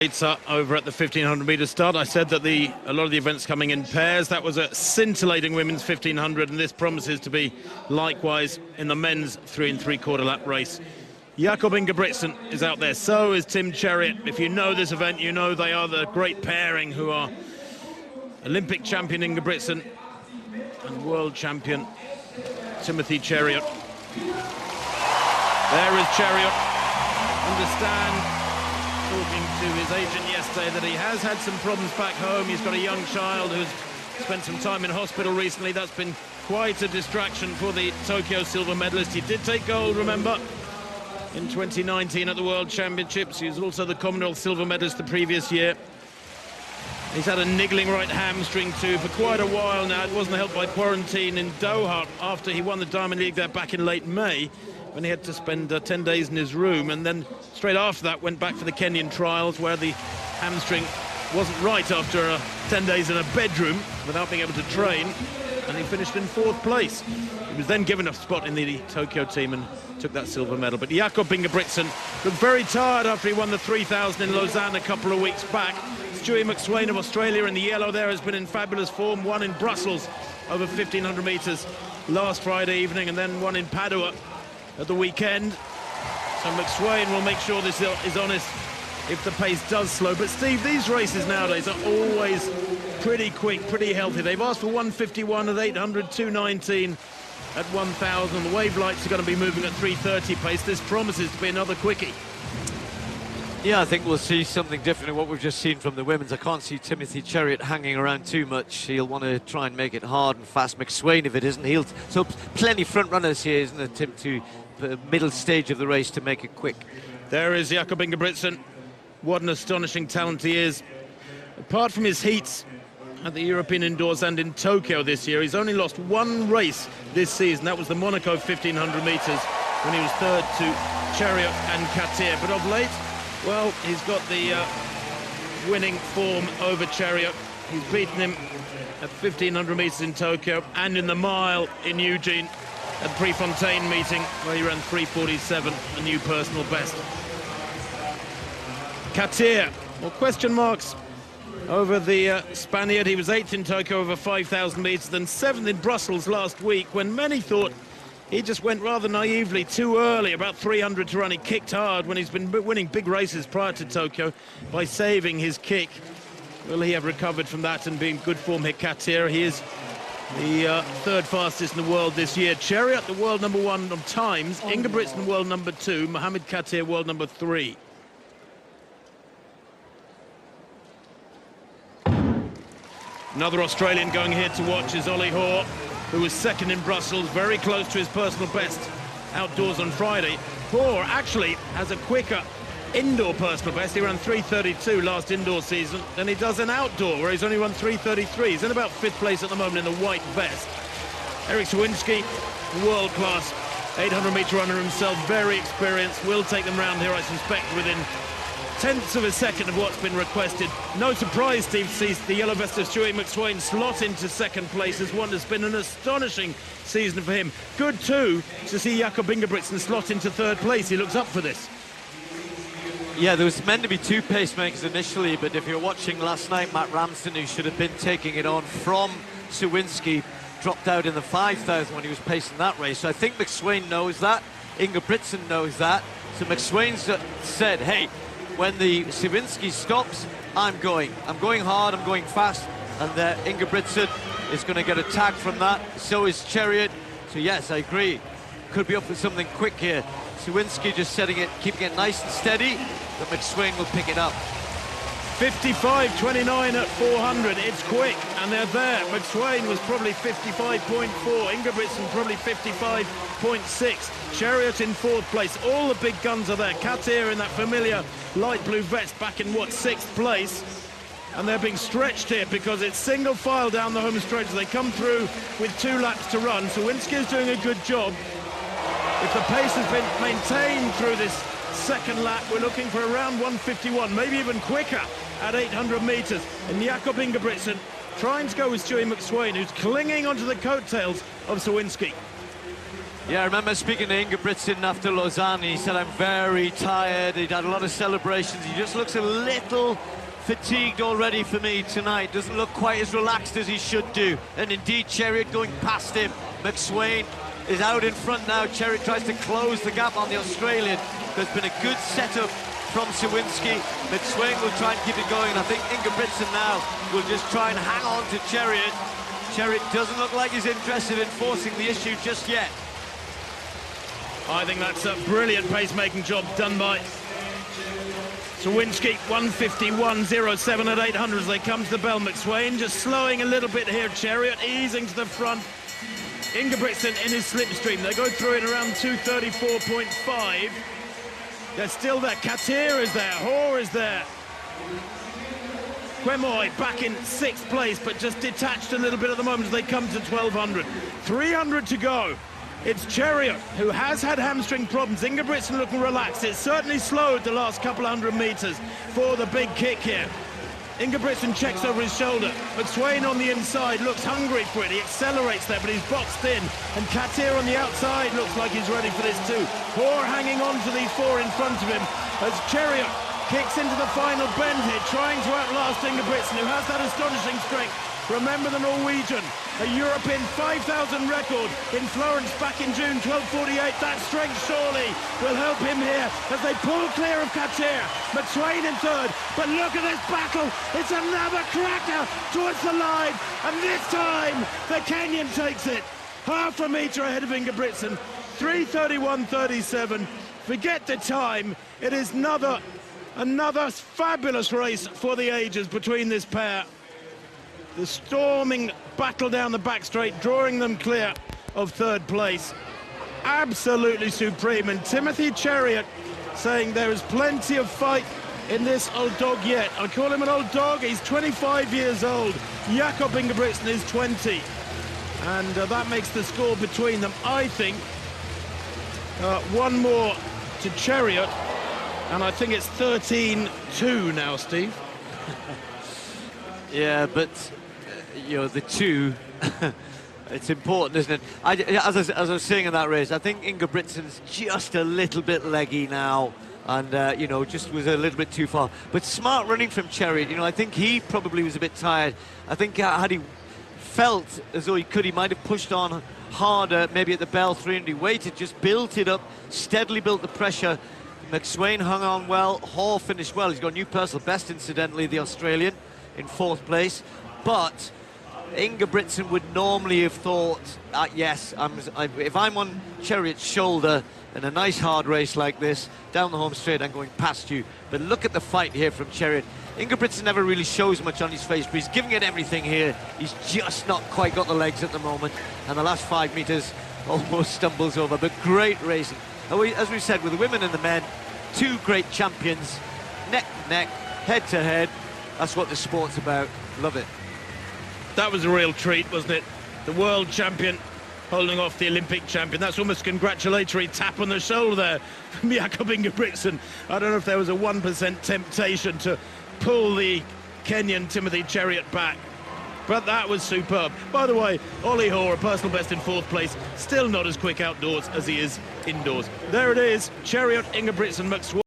It's over at the 1500-metre start. I said that a lot of the events coming in pairs. That was a scintillating women's 1500, and this promises to be likewise in the men's 3 3/4 lap race. Jacob Ingebrigtsen is out there, so is Tim Cheruiyot. If you know this event, you know they are the great pairing who are Olympic champion Ingebrigtsen and world champion Timothy Cheruiyot. There is Cheruiyot. Understand, talking to his agent yesterday, that he has had some problems back home. He's got a young child who's spent some time in hospital recently. That's been quite a distraction for the Tokyo silver medalist. He did take gold, remember, in 2019 at the World Championships. He was also the Commonwealth silver medalist the previous year. He's had a niggling right hamstring too for quite a while now. It wasn't helped by quarantine in Doha after he won the Diamond League there back in late May, when he had to spend 10 days in his room, and then straight after that went back for the Kenyan trials, where the hamstring wasn't right after 10 days in a bedroom without being able to train, and he finished in 4th place. He was then given a spot in the Tokyo team and took that silver medal. But Jacob Ingebrigtsen looked very tired after he won the 3000 in Lausanne a couple of weeks back. Stewart McSweyn of Australia in the yellow there has been in fabulous form, won in Brussels over 1500 metres last Friday evening, and then won in Padua at the weekend. So McSweyn will make sure this is honest if the pace does slow. But Steve, these races nowadays are always pretty quick, pretty healthy. They've asked for 151 at 800, 219 at 1000. The wave lights are going to be moving at 330 pace. This promises to be another quickie. Yeah, I think we'll see something different than what we've just seen from the women's. I can't see Timothy Cheruiyot hanging around too much. He'll want to try and make it hard and fast. McSweyn, if it isn't, so plenty front runners here, isn't it, Tim, to the middle stage of the race to make it quick. There is Jacob Ingebrigtsen. What an astonishing talent he is. Apart from his heats at the European Indoors and in Tokyo this year, he's only lost one race this season. That was the Monaco 1500 metres, when he was third to Cheruiyot and Katir. But of late, well, he's got the winning form over Cheruiyot. He's beaten him at 1500 metres in Tokyo and in the mile in Eugene at Prefontaine meeting, where he ran 3:47, a new personal best. Katir, well, question marks over the Spaniard. He was 8th in Tokyo over 5,000 metres, then 7th in Brussels last week, when many thought he just went rather naively too early, about 300 to run. He kicked hard when he's been winning big races prior to Tokyo by saving his kick. Will he have recovered from that and be in good form here? Katir, he is the 3rd fastest in the world this year. Cheruiyot, the world #1 on times. Ingebrigtsen, world #2. Mohamed Katir, world #3. Another Australian going here to watch is Hoare, who was 2nd in Brussels, very close to his personal best outdoors on Friday. Hoare actually has a quicker indoor personal best. He ran 3:32 last indoor season. Then he does an outdoor where he's only run 3:33. He's in about 5th place at the moment in the white vest. Eric Sawinski, world-class 800-metre runner himself, very experienced, will take them round here, I suspect, within tenths of a second of what's been requested. No surprise, Steve, sees the yellow vest of Stewart McSweyn slot into 2nd place as one. Has been an astonishing season for him. Good, too, to see Jacob Ingebrigtsen slot into 3rd place. He looks up for this. Yeah, there was meant to be 2 pacemakers initially, but if you're watching last night, Matt Ramsden, who should have been taking it on from Sawinski, dropped out in the 5,000 when he was pacing that race. So I think McSweyn knows that, Ingebrigtsen knows that. So McSweyn's said, hey, when the Sawinski stops, I'm going hard, I'm going fast, and Ingebrigtsen is going to get a tag from that. So is Cheruiyot. So yes, I agree. Could be up for something quick here. Sawinski just setting it, keeping it nice and steady, but McSweyn will pick it up. 55.29 at 400, it's quick, and they're there. McSweyn was probably 55.4, Ingebrigtsen probably 55.6, Cheruiyot in 4th place. All the big guns are there. Katir in that familiar light blue vest back in, what, 6th place? And they're being stretched here because it's single file down the home stretch as they come through with 2 laps to run. Sawinski is doing a good job. If the pace has been maintained through this 2nd lap, we're looking for around 151, maybe even quicker at 800 metres. And Jacob Ingebrigtsen trying to go with Stewart McSweyn, who's clinging onto the coattails of Sawinski. Yeah, I remember speaking to Ingebrigtsen after Lausanne. He said, I'm very tired. He'd had a lot of celebrations. He just looks a little fatigued already for me tonight. Doesn't look quite as relaxed as he should do. And indeed, Cheruiyot going past him. McSweyn is out in front now. Cheruiyot tries to close the gap on the Australian. There's been a good setup from Sawinski. McSweyn will try and keep it going. I think Ingebrigtsen now will just try and hang on to Cheruiyot. Cheruiyot doesn't look like he's interested in forcing the issue just yet. I think that's a brilliant pacemaking job done by Sawinski. 151.07 at 800 as they come to the bell. McSweyn just slowing a little bit here. Cheruiyot easing to the front. Ingebrigtsen in his slipstream. They go through it around 234.5. They're still there. Katir is there. Hoare is there. Kwemoi back in 6th place, but just detached a little bit at the moment as they come to 1200. 300 to go. It's Cheruiyot, who has had hamstring problems. Ingebrigtsen looking relaxed. It's certainly slowed the last couple of hundred meters for the big kick here. Ingebrigtsen checks over his shoulder. McSweyn on the inside looks hungry for it. He accelerates there, but he's boxed in. And Katir on the outside looks like he's ready for this too. Hoare hanging on to these 4 in front of him as Cheruiyot kicks into the final bend here, trying to outlast Ingebrigtsen, who has that astonishing strength. Remember the Norwegian, a European 5,000 record in Florence back in June, 12:48. That strength surely will help him here as they pull clear of Katir. McSweyn in 3rd, but look at this battle. It's another cracker towards the line, and this time the Kenyan takes it. Half a metre ahead of Ingebrigtsen, 3:31.37. Forget the time. It is another fabulous race for the ages between this pair. The storming battle down the back straight, drawing them clear of 3rd place. Absolutely supreme. And Timothy Cheruiyot saying there is plenty of fight in this old dog yet. I call him an old dog. He's 25 years old. Jacob Ingebrigtsen is 20. And that makes the score between them, I think, 1 more to Cheruiyot. And I think it's 13-2 now, Steve. Yeah, but you know, the 2, it's important, isn't it? As I was saying in that race, I think Ingebrigtsen's just a little bit leggy now, and you know, just was a little bit too far. But smart running from Cheruiyot. You know, I think he probably was a bit tired. I think had he felt as though he could, he might have pushed on harder, maybe at the bell 300. He waited, just built it up, steadily built the pressure. McSweyn hung on well. Hoare finished well. He's got a new personal best, incidentally, the Australian, in 4th place. But Ingebrigtsen would normally have thought, yes, if I'm on Cheruiyot's shoulder in a nice hard race like this, down the home straight, I'm going past you. But look at the fight here from Cheruiyot. Ingebrigtsen never really shows much on his face, but he's giving it everything here. He's just not quite got the legs at the moment, and the last 5 meters almost stumbles over. But great racing. As we said, with the women and the men, 2 great champions, neck to neck, head to head. That's what this sport's about. Love it. That was a real treat, wasn't it? The world champion holding off the Olympic champion. That's almost a congratulatory tap on the shoulder there from Jacob Ingebrigtsen. I don't know if there was a 1% temptation to pull the Kenyan Timothy Cheruiyot back, but that was superb. By the way, Ollie Hoare, a personal best in 4th place, still not as quick outdoors as he is indoors. There it is, Cheruiyot, Ingebrigtsen, McSweyn.